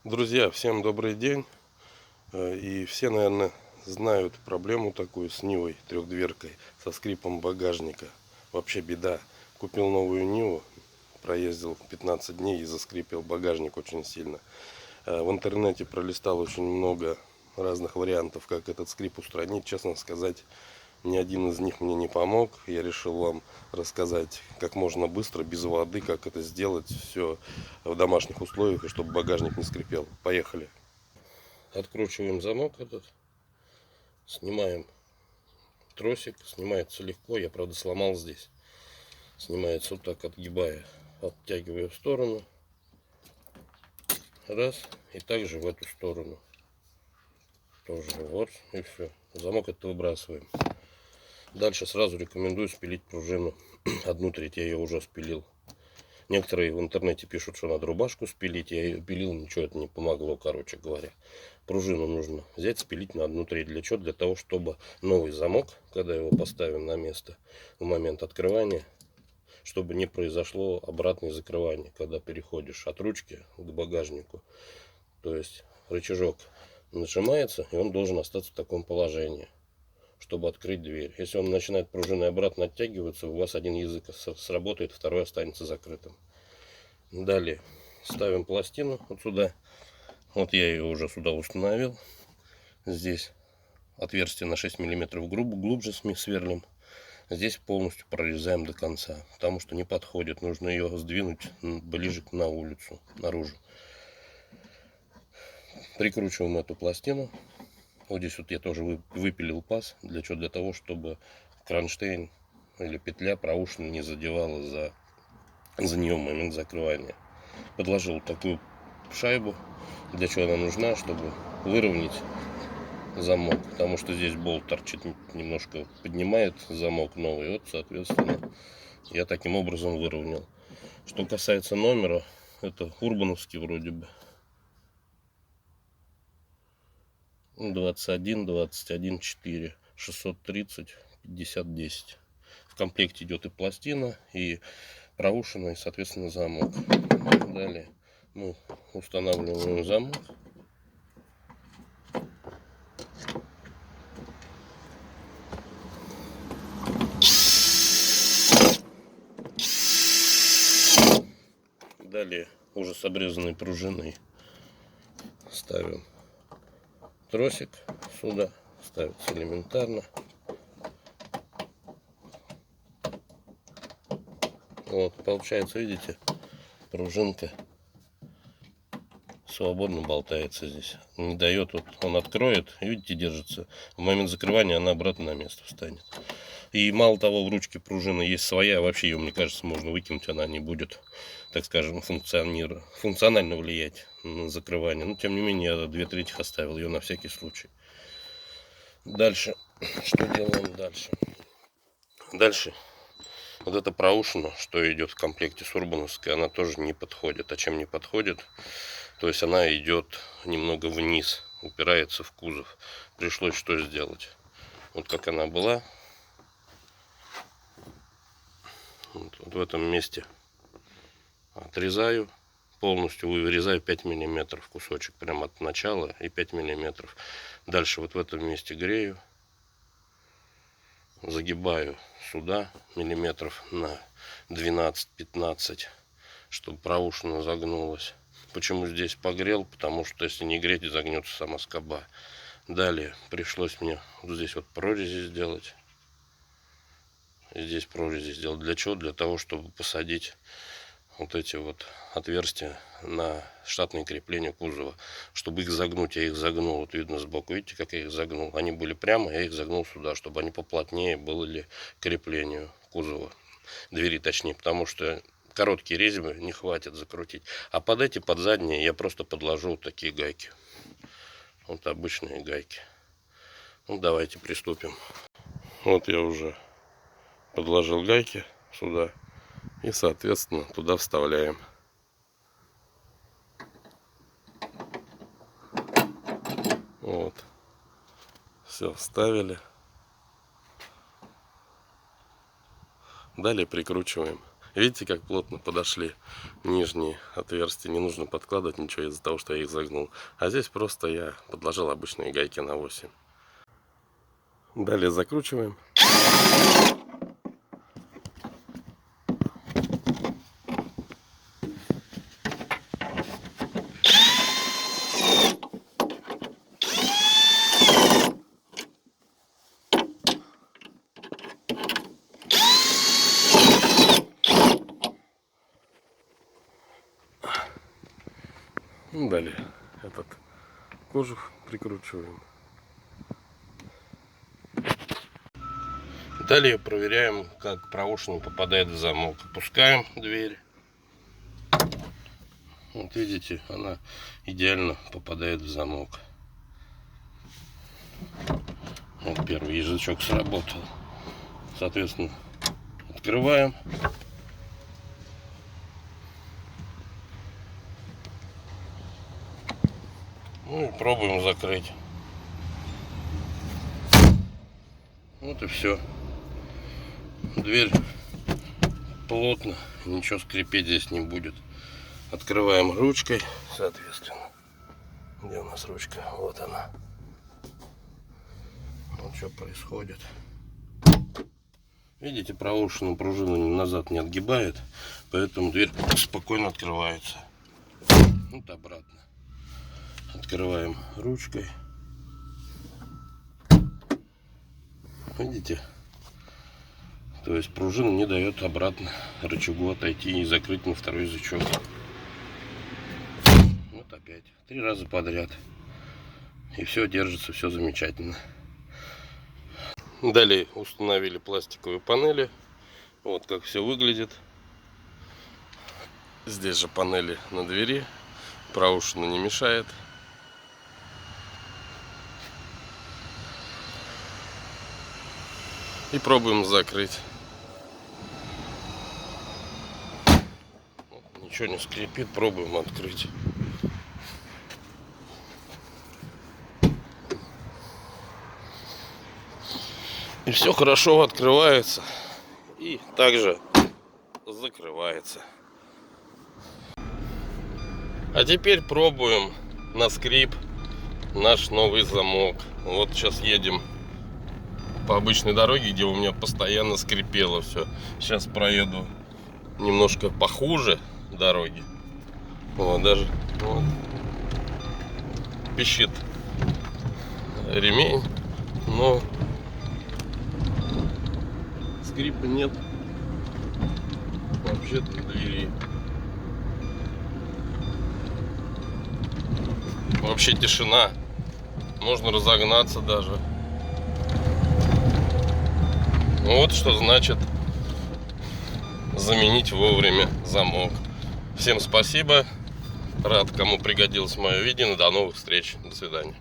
Друзья, всем добрый день. И все, наверное, знают проблему такую с Нивой трехдверкой, со скрипом багажника. Вообще беда. Купил новую Ниву, проездил 15 дней и заскрипел багажник очень сильно. В интернете пролистал очень много разных вариантов, как этот скрип устранить. Честно сказать, ни один из них мне не помог. Я решил вам рассказать как можно быстро, без воды, как это сделать все в домашних условиях, и чтобы багажник не скрипел. Поехали. Откручиваем замок этот, снимаем тросик, снимается легко, я правда сломал здесь. Снимается вот так, отгибая, оттягиваю в сторону, раз, и также в эту сторону тоже, вот, и все. Замок это выбрасываем. Дальше сразу рекомендую спилить пружину, 1/3 я ее уже спилил. Некоторые в интернете пишут, что надо рубашку спилить. Я ее пилил, ничего это не помогло, короче говоря. Пружину нужно взять, спилить на 1/3. Для чего? Для того, чтобы новый замок, когда его поставим на место в момент открывания, чтобы не произошло обратное закрывание, когда переходишь от ручки к багажнику. То есть рычажок нажимается, и он должен остаться в таком положении, чтобы открыть дверь. Если он начинает пружиной обратно оттягиваться, у вас один язык сработает, второй останется закрытым. Далее ставим пластину вот сюда. Вот я ее уже сюда установил. Здесь отверстие на 6 мм глубже сверлим. Здесь полностью прорезаем до конца, потому что не подходит. Нужно ее сдвинуть ближе на улицу, наружу. Прикручиваем эту пластину. Вот здесь вот я тоже выпилил паз. Для чего? Для того, чтобы кронштейн или петля проушина не задевала за нее в момент закрывания. Подложил такую шайбу. Для чего она нужна? Чтобы выровнять замок. Потому что здесь болт торчит, немножко поднимает замок новый. Вот, соответственно, я таким образом выровнял. Что касается номера, это урбановский вроде бы. 21 21 4 630 50 10. В комплекте идет и пластина, и проушина, и, соответственно, замок. Далее мы устанавливаем замок. Далее уже с обрезанной пружиной ставим тросик сюда. Ставится элементарно. Вот, получается, видите, пружинка свободно болтается здесь. Не дает, вот он откроет, и видите, держится. В момент закрывания она обратно на место встанет. И мало того, в ручке пружина есть своя, вообще ее, мне кажется, можно выкинуть, она не будет, так скажем, функционально влиять на закрывание. Но, тем не менее, я 2/3 оставил ее на всякий случай. Дальше, что делаем дальше? Дальше, вот эта проушина, что идет в комплекте с урбановской, она тоже не подходит. А чем не подходит? То есть она идет немного вниз, упирается в кузов. Пришлось что сделать? Вот как она была. Вот в этом месте отрезаю полностью, вырезаю 5 миллиметров кусочек прямо от начала и 5 миллиметров. Дальше вот в этом месте грею, загибаю сюда миллиметров на 12-15, чтобы проушина загнулась. Почему здесь погрел? Потому что если не греть, загнется сама скоба. Далее пришлось мне вот здесь вот прорези сделать. Здесь прорези сделать. Для чего? Для того, чтобы посадить вот эти вот отверстия на штатные крепления кузова. Чтобы их загнуть, я их загнул. Вот видно сбоку, видите, как я их загнул. Они были прямо, я их загнул сюда, чтобы они поплотнее были к креплению кузова. Двери точнее, потому что короткие резьбы не хватит закрутить. А под эти, под задние, я просто подложу вот такие гайки. Вот обычные гайки. Ну, давайте приступим. Вот я уже подложил гайки сюда. И, соответственно, туда вставляем. Вот. Все, вставили. Далее прикручиваем. Видите, как плотно подошли нижние отверстия. Не нужно подкладывать ничего из-за того, что я их загнул. А здесь просто я подложил обычные гайки на 8. Далее закручиваем. Далее этот кожух прикручиваем. Далее проверяем, как проушина попадает в замок. Опускаем дверь. Вот видите, она идеально попадает в замок. Вот первый язычок сработал. Соответственно, открываем. Ну и пробуем закрыть. Вот и все. Дверь плотно, ничего скрипеть здесь не будет. Открываем ручкой, соответственно. Где у нас ручка? Вот она. Вот что происходит. Видите, проушину пружину назад не отгибает, поэтому дверь спокойно открывается. Вот обратно. Открываем ручкой. Видите? То есть пружина не дает обратно рычагу отойти и закрыть на второй язычок. Вот опять. 3 раза подряд. И все держится, все замечательно. Далее установили пластиковые панели. Вот как все выглядит. Здесь же панели на двери. Проушина не мешает. И пробуем закрыть. Ничего не скрипит, пробуем открыть. И все хорошо открывается. И также закрывается. А теперь пробуем на скрип наш новый замок. Вот сейчас едем по обычной дороге, где у меня постоянно скрипело все. Сейчас проеду немножко похуже дороги. Вот, даже вот, пищит ремень, но скрипа нет вообще-то в двери. Вообще тишина. Можно разогнаться даже. Вот что значит заменить вовремя замок. Всем спасибо. Рад, кому пригодилось мое видео. До новых встреч. До свидания.